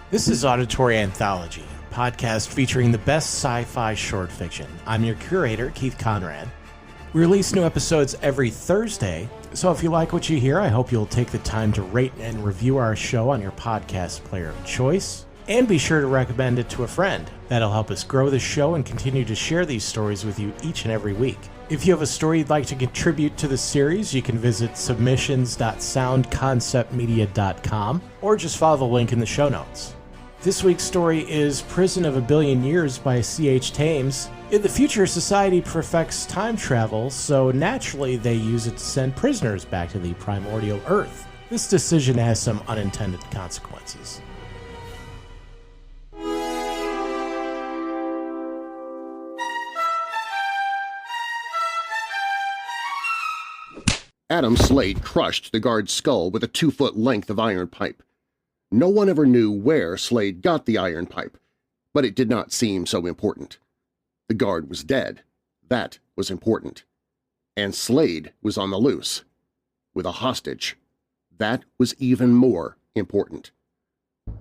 This is Auditory Anthology, a podcast featuring the best sci-fi short fiction. I'm your curator, Keith Conrad. We release new episodes every Thursday, so if you like what you hear, I hope you'll take the time to rate and review our show on your podcast player of choice. And be sure to recommend it to a friend. That'll help us grow the show and continue to share these stories with you each and every week. If you have a story you'd like to contribute to the series, you can visit submissions.soundconceptmedia.com or just follow the link in the show notes. This week's story is Prison of a Billion Years by CH Thames. In the future, society perfects time travel, so naturally they use it to send prisoners back to the primordial Earth. This decision has some unintended consequences. Adam Slade crushed the guard's skull with a 2-foot length of iron pipe. No one ever knew where Slade got the iron pipe, but it did not seem so important. The guard was dead. That was important. And Slade was on the loose, with a hostage. That was even more important.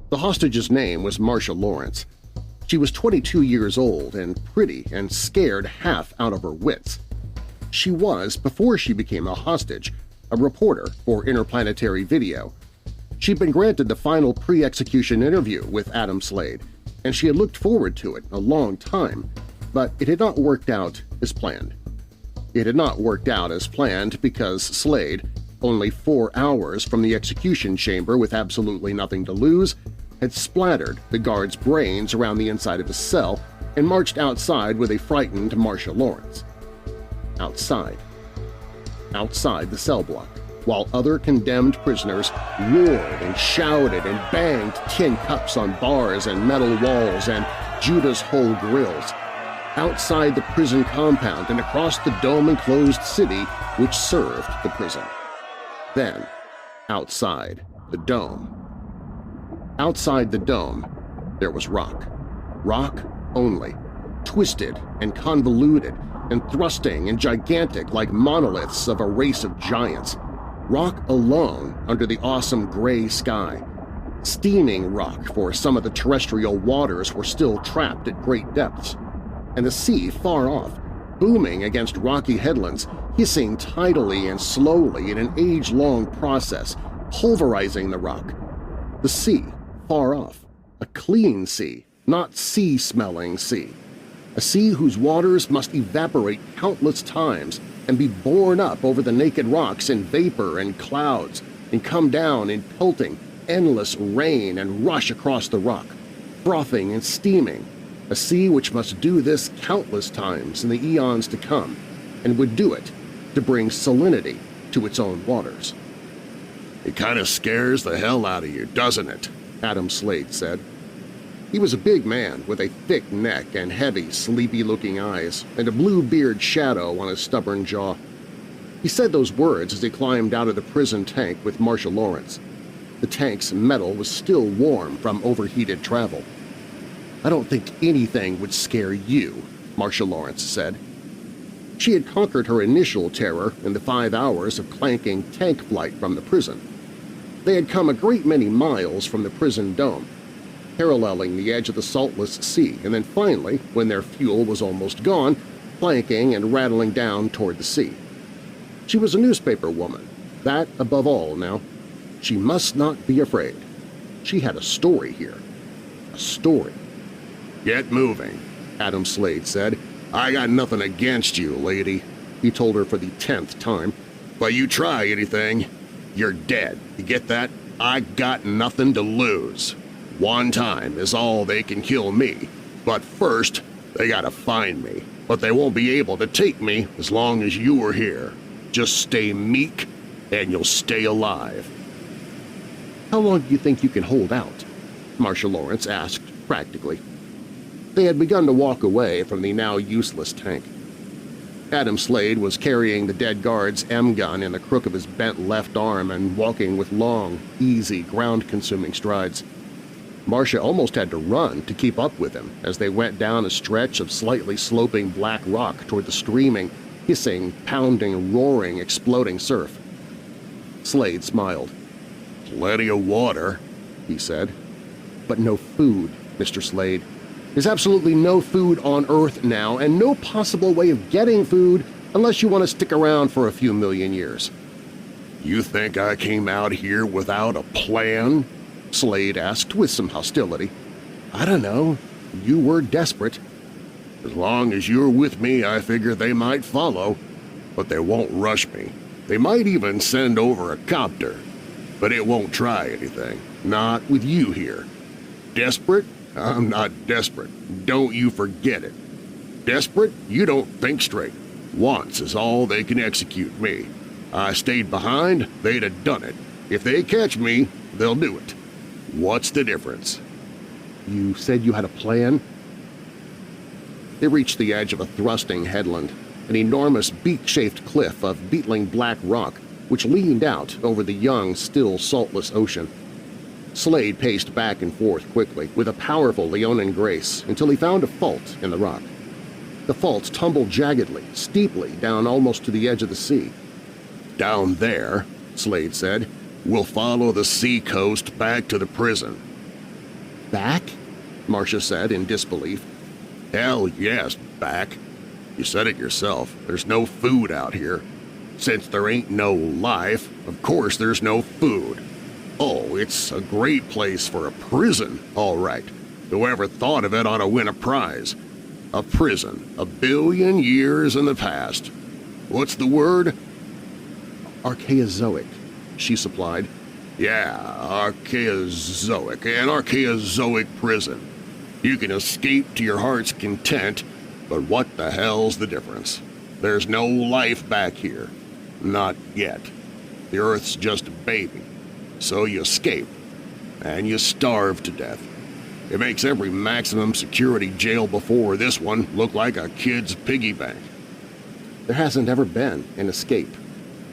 The hostage's name was Marcia Lawrence. She was 22 years old and pretty and scared half out of her wits. She was, before she became a hostage, a reporter for Interplanetary Video. She'd been granted the final pre-execution interview with Adam Slade, and she had looked forward to it a long time, but it had not worked out as planned. It had not worked out as planned because Slade, only 4 hours from the execution chamber with absolutely nothing to lose, had splattered the guard's brains around the inside of his cell and marched outside with a frightened Marcia Lawrence. Outside the cell block, while other condemned prisoners roared and shouted and banged tin cups on bars and metal walls and Judah's hole grills. Outside the prison compound and across the dome-enclosed city which served the prison. Then, outside the dome. Outside the dome, there was rock. Rock only, twisted and convoluted, and thrusting and gigantic like monoliths of a race of giants. Rock alone under the awesome gray sky. Steaming rock, for some of the terrestrial waters were still trapped at great depths. And the sea far off, booming against rocky headlands, hissing tidally and slowly in an age-long process, pulverizing the rock. The sea far off, a clean sea, not sea-smelling sea. A sea whose waters must evaporate countless times and be borne up over the naked rocks in vapor and clouds and come down in pelting, endless rain and rush across the rock, frothing and steaming. A sea which must do this countless times in the eons to come, and would do it to bring salinity to its own waters. "It kind of scares the hell out of you, doesn't it?" Adam Slade said. He was a big man with a thick neck and heavy, sleepy-looking eyes, and a blue beard shadow on his stubborn jaw. He said those words as he climbed out of the prison tank with Marcia Lawrence. The tank's metal was still warm from overheated travel. "I don't think anything would scare you," Marcia Lawrence said. She had conquered her initial terror in the 5 hours of clanking tank flight from the prison. They had come a great many miles from the prison dome, paralleling the edge of the saltless sea, and then finally, when their fuel was almost gone, planking and rattling down toward the sea. She was a newspaper woman, that above all now. She must not be afraid. She had a story here. A story. "Get moving," Adam Slade said. "I got nothing against you, lady," he told her for the 10th time. "But you try anything, you're dead. You get that? I got nothing to lose. One time is all they can kill me, but first they gotta find me. But they won't be able to take me as long as you are here. Just stay meek and you'll stay alive." "How long do you think you can hold out?" Marcia Lawrence asked practically. They had begun to walk away from the now useless tank. Adam Slade was carrying the dead guard's M-gun in the crook of his bent left arm and walking with long, easy, ground-consuming strides. Marcia almost had to run to keep up with him as they went down a stretch of slightly sloping black rock toward the streaming, hissing, pounding, roaring, exploding surf. Slade smiled. "Plenty of water," he said. But no food, Mr. Slade. There's absolutely no food on Earth now, and no possible way of getting food unless you want to stick around for a few million years. You think I came out here without a plan? Slade asked with some hostility. I don't know. You were desperate. As long as you're with me, I figure they might follow, but they won't rush me. They might even send over a copter, but it won't try anything. Not with you here. Desperate? I'm not desperate. Don't you forget it. Desperate? You don't think straight. Once is all they can execute me. I stayed behind, they'd have done it. If they catch me, they'll do it. What's the difference? You said you had a plan? They reached the edge of a thrusting headland, an enormous beak-shaped cliff of beetling black rock which leaned out over the young, still saltless ocean. Slade paced back and forth quickly with a powerful Leonin grace until he found a fault in the rock. The fault tumbled jaggedly, steeply down almost to the edge of the sea. Down there, Slade said, we'll follow the sea coast back to the prison. Back? Marcia said in disbelief. Hell yes, back. You said it yourself. There's no food out here. Since there ain't no life, of course there's no food. Oh, it's a great place for a prison, all right. Whoever thought of it ought to win a prize. A prison, 1 billion years in the past. What's the word? Archaeozoic, she supplied. Yeah, Archaeozoic, an Archaeozoic prison. You can escape to your heart's content, but what the hell's the difference? There's no life back here. Not yet. The Earth's just a baby. So you escape, and you starve to death. It makes every maximum security jail before this one look like a kid's piggy bank. There hasn't ever been an escape,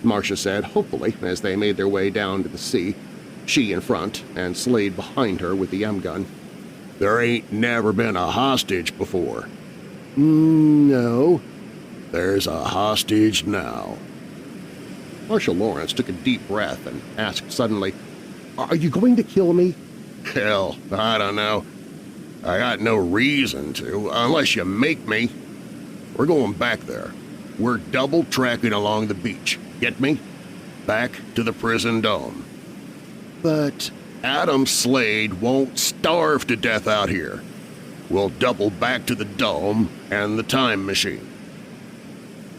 Marcia said hopefully as they made their way down to the sea, she in front and Slade behind her with the M-gun. There ain't never been a hostage before. No. There's a hostage now. Marshal Lawrence took a deep breath and asked suddenly, Are you going to kill me? Hell, I don't know. I got no reason to, unless you make me. We're going back there. We're double-tracking along the beach. Get me? Back to the prison dome. But Adam Slade won't starve to death out here. We'll double back to the dome and the time machine.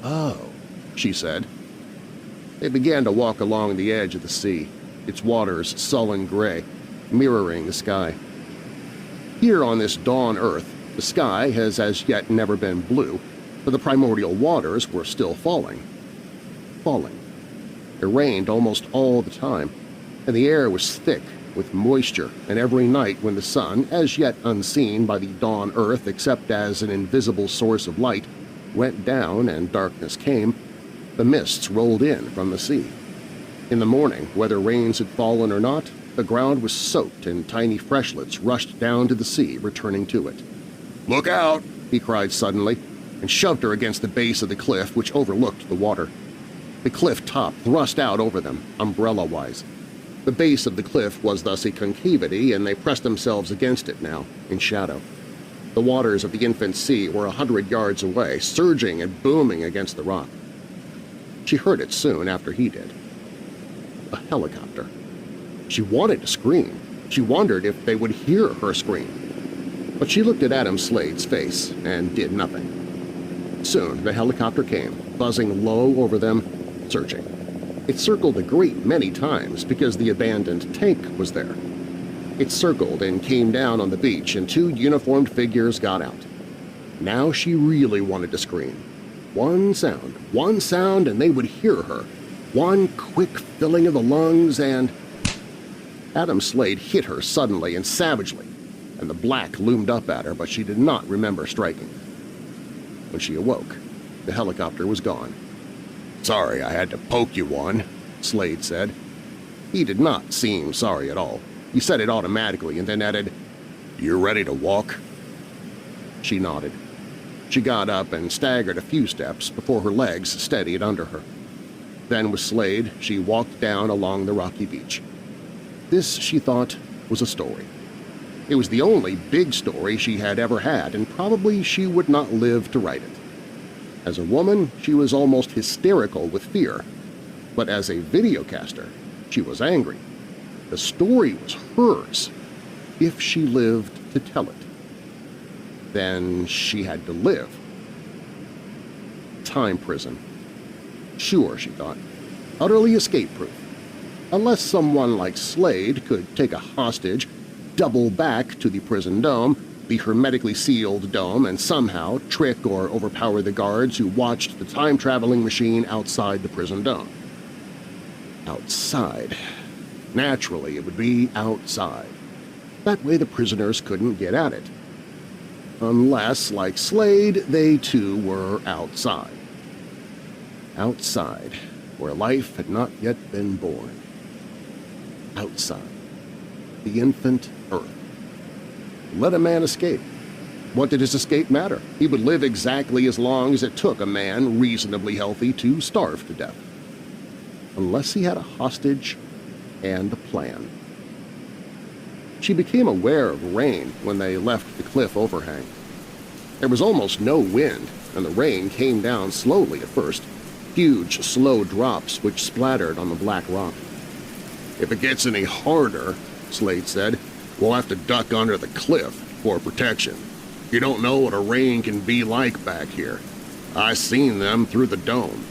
Oh, she said. They began to walk along the edge of the sea, its waters sullen gray, mirroring the sky. Here on this dawn Earth, the sky has as yet never been blue, but the primordial waters were still falling. Falling. It rained almost all the time, and the air was thick with moisture, and every night when the sun, as yet unseen by the dawn Earth except as an invisible source of light, went down and darkness came, the mists rolled in from the sea. In the morning, whether rains had fallen or not, the ground was soaked and tiny freshlets rushed down to the sea, returning to it. "Look out!" he cried suddenly, and shoved her against the base of the cliff which overlooked the water. The cliff top thrust out over them, umbrella-wise. The base of the cliff was thus a concavity, and they pressed themselves against it now, in shadow. The waters of the infant sea were 100 yards away, surging and booming against the rock. She heard it soon after he did. A helicopter. She wanted to scream. She wondered if they would hear her scream. But she looked at Adam Slade's face and did nothing. Soon the helicopter came, buzzing low over them, searching. It circled a great many times because the abandoned tank was there. It circled and came down on the beach, and 2 uniformed figures got out. Now she really wanted to scream. One sound, and they would hear her. One quick filling of the lungs, and… Adam Slade hit her suddenly and savagely, and the black loomed up at her, but she did not remember striking. When she awoke, the helicopter was gone. "Sorry I had to poke you one," Slade said. He did not seem sorry at all. He said it automatically and then added, "You ready to walk?" She nodded. She got up and staggered a few steps before her legs steadied under her. Then with Slade, she walked down along the rocky beach. This, she thought, was a story. It was the only big story she had ever had, and probably she would not live to write it. As a woman, she was almost hysterical with fear, but as a videocaster, she was angry. The story was hers, if she lived to tell it. Then she had to live. Time prison. Sure, she thought, utterly escape-proof. Unless someone like Slade could take a hostage, double back to the prison dome, the hermetically sealed dome, and somehow trick or overpower the guards who watched the time-traveling machine outside the prison dome. Outside. Naturally, it would be outside. That way the prisoners couldn't get at it. Unless, like Slade, they too were outside. Outside, where life had not yet been born. Outside. The infant Earth. Let a man escape. What did his escape matter? He would live exactly as long as it took a man reasonably healthy to starve to death. Unless he had a hostage and a plan. She became aware of rain when they left the cliff overhang. There was almost no wind, and the rain came down slowly at first, huge, slow drops which splattered on the black rock. "If it gets any harder," Slade said, "we'll have to duck under the cliff for protection. You don't know what a rain can be like back here. I seen them through the dome."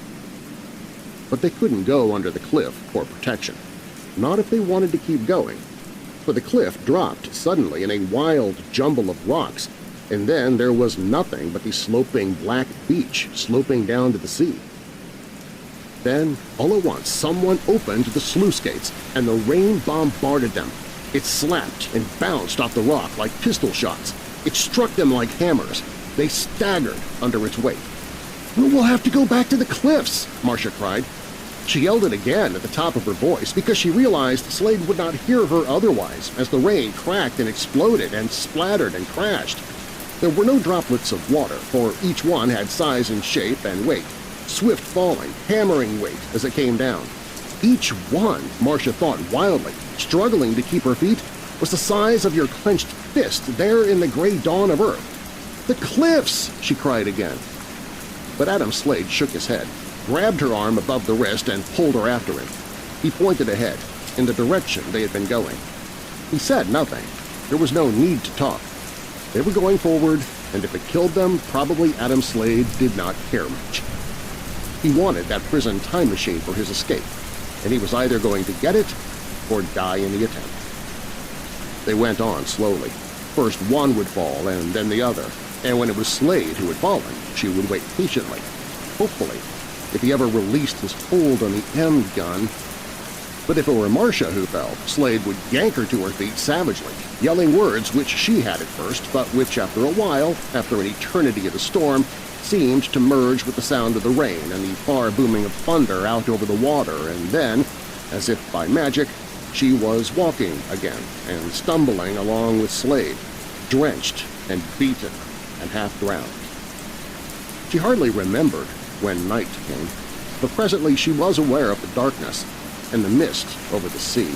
But they couldn't go under the cliff for protection. Not if they wanted to keep going. For the cliff dropped suddenly in a wild jumble of rocks, and then there was nothing but the sloping black beach sloping down to the sea. Then, all at once, someone opened the sluice gates, and the rain bombarded them. It slapped and bounced off the rock like pistol shots. It struck them like hammers. They staggered under its weight. "We'll have to go back to the cliffs," Marcia cried. She yelled it again at the top of her voice because she realized Slade would not hear her otherwise as the rain cracked and exploded and splattered and crashed. There were no droplets of water, for each one had size and shape and weight, swift falling, hammering weight as it came down. Each one, Marcia thought wildly, struggling to keep her feet, was the size of your clenched fist there in the gray dawn of Earth. "The cliffs!" she cried again. But Adam Slade shook his head, grabbed her arm above the wrist, and pulled her after him. He pointed ahead, in the direction they had been going. He said nothing. There was no need to talk. They were going forward, and if it killed them, probably Adam Slade did not care much. He wanted that prison time machine for his escape, and he was either going to get it or die in the attempt. They went on slowly. First one would fall, and then the other, and when it was Slade who had fallen, she would wait patiently, hopefully, if he ever released his hold on the end gun. But if it were Marcia who fell, Slade would yank her to her feet savagely, yelling words which she had at first, but which after a while, after an eternity of the storm, seemed to merge with the sound of the rain and the far booming of thunder out over the water, and then, as if by magic, she was walking again and stumbling along with Slade, drenched and beaten and half-drowned. She hardly remembered when night came, but presently she was aware of the darkness and the mist over the sea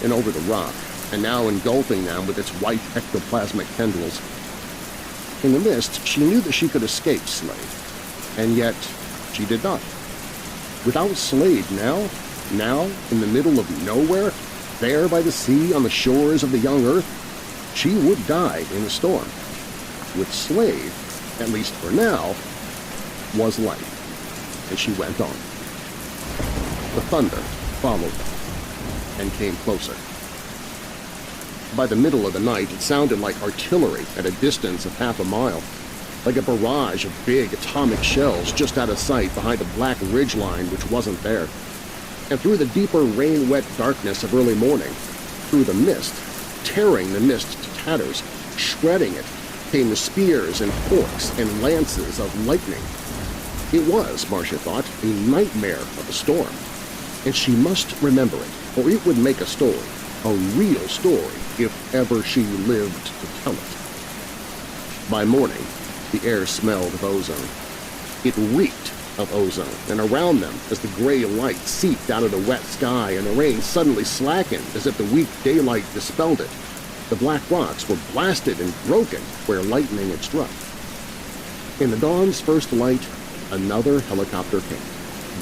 and over the rock, and now engulfing them with its white ectoplasmic tendrils. In the mist, she knew that she could escape Slade, and yet she did not. Without Slade now, in the middle of nowhere, there by the sea on the shores of the young Earth, she would die in the storm. With Slade, at least for now, was life, and she went on. The thunder followed them and came closer. By the middle of the night, it sounded like artillery at a distance of half a mile, like a barrage of big atomic shells just out of sight behind a black ridgeline which wasn't there. And through the deeper rain-wet darkness of early morning, through the mist, tearing the mist to tatters, shredding it, came the spears and forks and lances of lightning. It was, Marcia thought, a nightmare of a storm, and she must remember it, or it would make a story, a real story, if ever she lived to tell it. By morning, the air smelled of ozone. It reeked of ozone, and around them, as the gray light seeped out of the wet sky and the rain suddenly slackened as if the weak daylight dispelled it, The black rocks were blasted and broken where lightning had struck. In the dawn's first light, another helicopter came.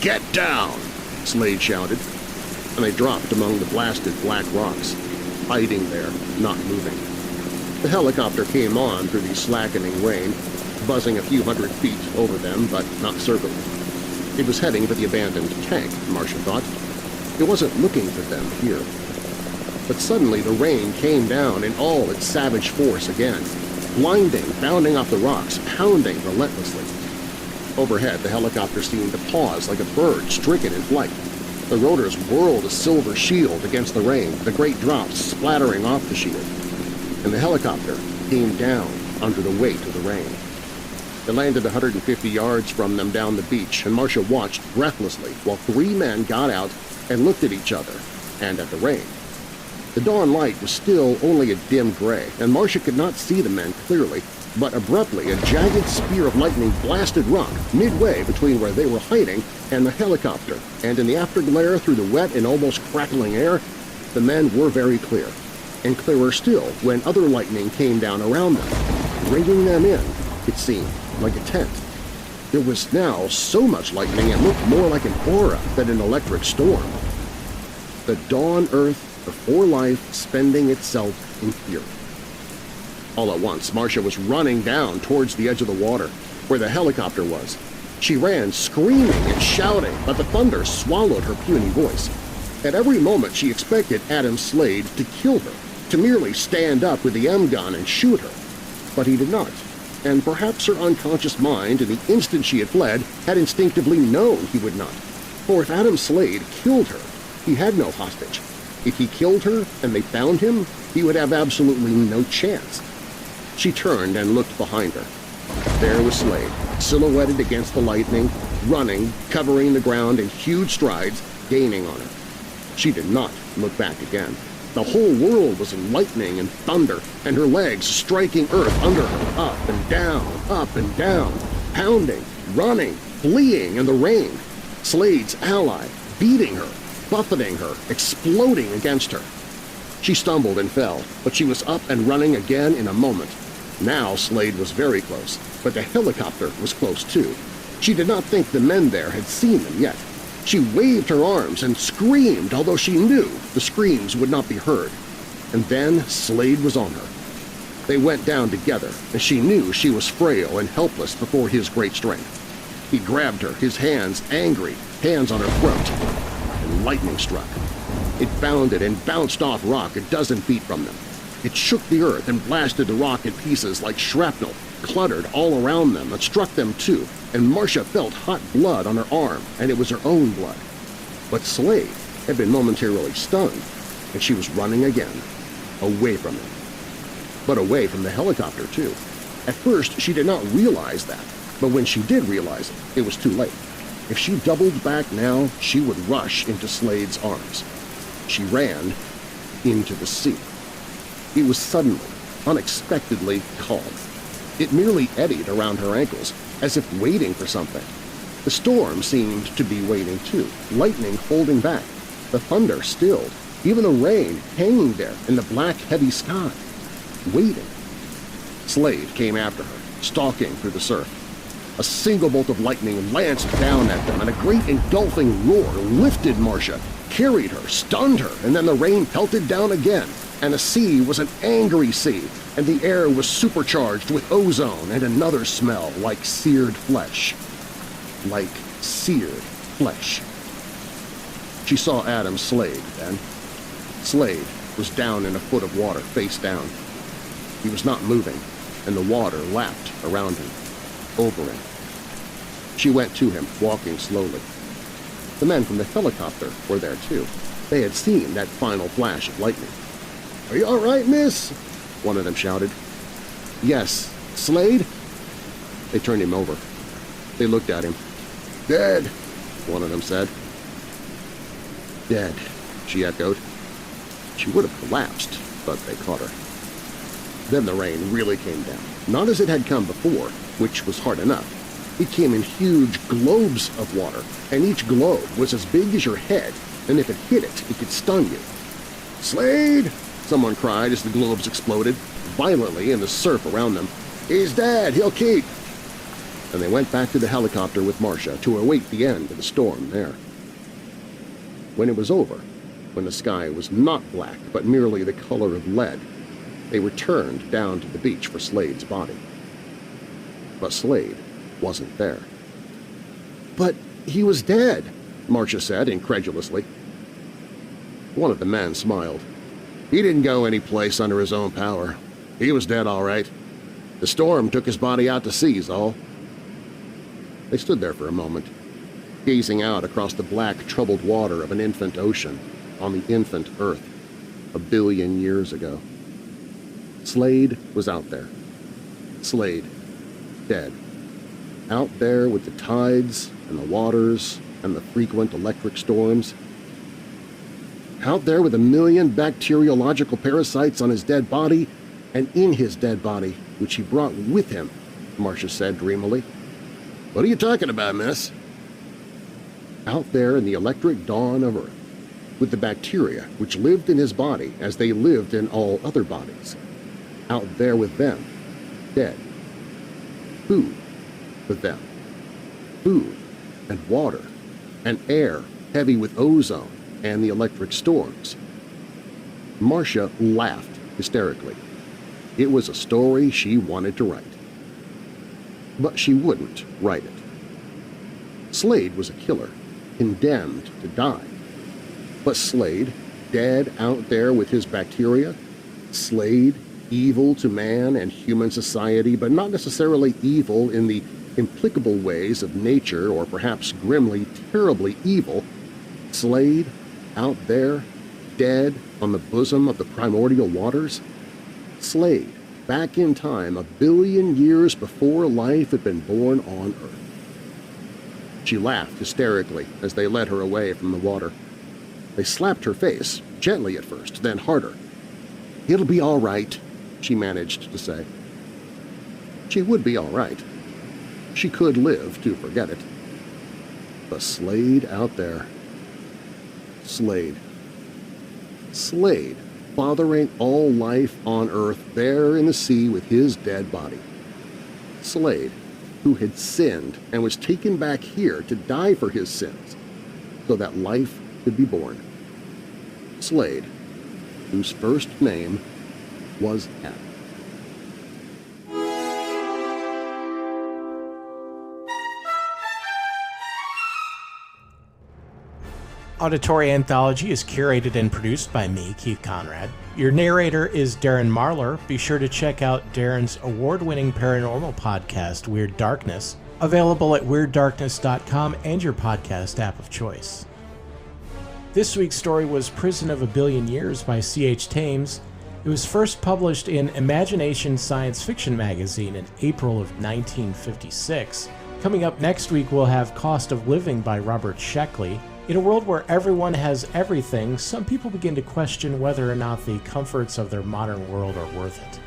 "Get down!" Slade shouted, and they dropped among the blasted black rocks, hiding there, not moving. The helicopter came on through the slackening rain, buzzing a few hundred feet over them but not circling. It was heading for the abandoned tank, Marcia thought. It wasn't looking for them here. But suddenly the rain came down in all its savage force again, blinding, bounding off the rocks, pounding relentlessly. Overhead, the helicopter seemed to pause like a bird stricken in flight. The rotors whirled a silver shield against the rain, the great drops splattering off the shield. And the helicopter came down under the weight of the rain. It landed 150 yards from them down the beach, and Marcia watched breathlessly while three men got out and looked at each other and at the rain. The dawn light was still only a dim gray, and Marcia could not see the men clearly, but abruptly a jagged spear of lightning blasted rock midway between where they were hiding and the helicopter, and in the afterglare through the wet and almost crackling air, the men were very clear, and clearer still when other lightning came down around them, ringing them in, it seemed, like a tent. There was now so much lightning it looked more like an aura than an electric storm. The dawn Earth before life spending itself in fury. All at once, Marcia was running down towards the edge of the water, where the helicopter was. She ran, screaming and shouting, but the thunder swallowed her puny voice. At every moment she expected Adam Slade to kill her, to merely stand up with the M-gun and shoot her. But he did not, and perhaps her unconscious mind, in the instant she had fled, had instinctively known he would not. For if Adam Slade killed her, he had no hostage. If he killed her and they found him, he would have absolutely no chance. She turned and looked behind her. There was Slade, silhouetted against the lightning, running, covering the ground in huge strides, gaining on her. She did not look back again. The whole world was in lightning and thunder, and her legs striking earth under her, up and down, pounding, running, fleeing in the rain. Slade's ally, beating her, buffeting her, exploding against her. She stumbled and fell, but she was up and running again in a moment. Now Slade was very close, but the helicopter was close too. She did not think the men there had seen them yet. She waved her arms and screamed, although she knew the screams would not be heard. And then Slade was on her. They went down together, and she knew she was frail and helpless before his great strength. He grabbed her, his hands angry, hands on her throat, and lightning struck. It bounded and bounced off rock a dozen feet from them. It shook the earth and blasted the rock in pieces like shrapnel, cluttered all around them and struck them too, and Marcia felt hot blood on her arm, and it was her own blood. But Slade had been momentarily stunned, and she was running again, away from him. But away from the helicopter too. At first she did not realize that, but when she did realize it, it was too late. If she doubled back now, she would rush into Slade's arms. She ran into the sea. It was suddenly, unexpectedly calm. It merely eddied around her ankles, as if waiting for something. The storm seemed to be waiting too, lightning holding back, the thunder stilled, even the rain hanging there in the black, heavy sky, waiting. Slade came after her, stalking through the surf. A single bolt of lightning lanced down at them, and a great engulfing roar lifted Marcia, carried her, stunned her, and then the rain pelted down again, and the sea was an angry sea, and the air was supercharged with ozone and another smell like seared flesh. Like seared flesh. She saw Adam Slade then. Slade was down in a foot of water, face down. He was not moving, and the water lapped around him, over him. She went to him, walking slowly. The men from the helicopter were there too. They had seen that final flash of lightning. "Are you all right, miss?" one of them shouted. "Yes. Slade?" They turned him over. They looked at him. "Dead," one of them said. "Dead," she echoed. She would have collapsed, but they caught her. Then the rain really came down, not as it had come before, which was hard enough. It came in huge globes of water, and each globe was as big as your head, and if it hit it, it could stun you. "Slade!" someone cried as the globes exploded violently in the surf around them. "He's dead! He'll keep!" And they went back to the helicopter with Marcia to await the end of the storm there. When it was over, when the sky was not black but merely the color of lead, they returned down to the beach for Slade's body. But Slade wasn't there. "But he was dead," Marcia said incredulously. One of the men smiled. "He didn't go any place under his own power. He was dead all right. The storm took his body out to sea's all." They stood there for a moment, gazing out across the black, troubled water of an infant ocean on the infant Earth 1,000,000,000 years ago. Slade was out there. Slade, dead. Out there with the tides and the waters and the frequent electric storms. Out there with 1,000,000 bacteriological parasites on his dead body and in his dead body, which he brought with him, Marcia said dreamily. "What are you talking about, miss?" Out there in the electric dawn of Earth, with the bacteria which lived in his body as they lived in all other bodies. Out there with them, dead. Food with them. Food and water and air heavy with ozone and the electric storms. Marcia laughed hysterically. It was a story she wanted to write. But she wouldn't write it. Slade was a killer, condemned to die. But Slade, dead out there with his bacteria? Slade, evil to man and human society, but not necessarily evil in the implicable ways of nature or perhaps grimly, terribly evil? Slade, out there, dead on the bosom of the primordial waters? Slade, back in time 1,000,000,000 years before life had been born on Earth. She laughed hysterically as they led her away from the water. They slapped her face, gently at first, then harder. "It'll be all right," she managed to say. She would be all right. She could live to forget it. But Slade out there. Slade. Slade, fathering all life on Earth there in the sea with his dead body. Slade, who had sinned and was taken back here to die for his sins so that life could be born. Slade, whose first name was Adam. Auditory Anthology is curated and produced by me, Keith Conrad. Your narrator is Darren Marlar. Be sure to check out Darren's award-winning paranormal podcast, Weird Darkness, available at weirddarkness.com and your podcast app of choice. This week's story was Prison of 1,000,000,000 Years by CH Thames. It was first published in Imagination Science Fiction magazine in April of 1956. Coming up next week, we'll have Cost of Living by Robert Sheckley. In a world where everyone has everything, some people begin to question whether or not the comforts of their modern world are worth it.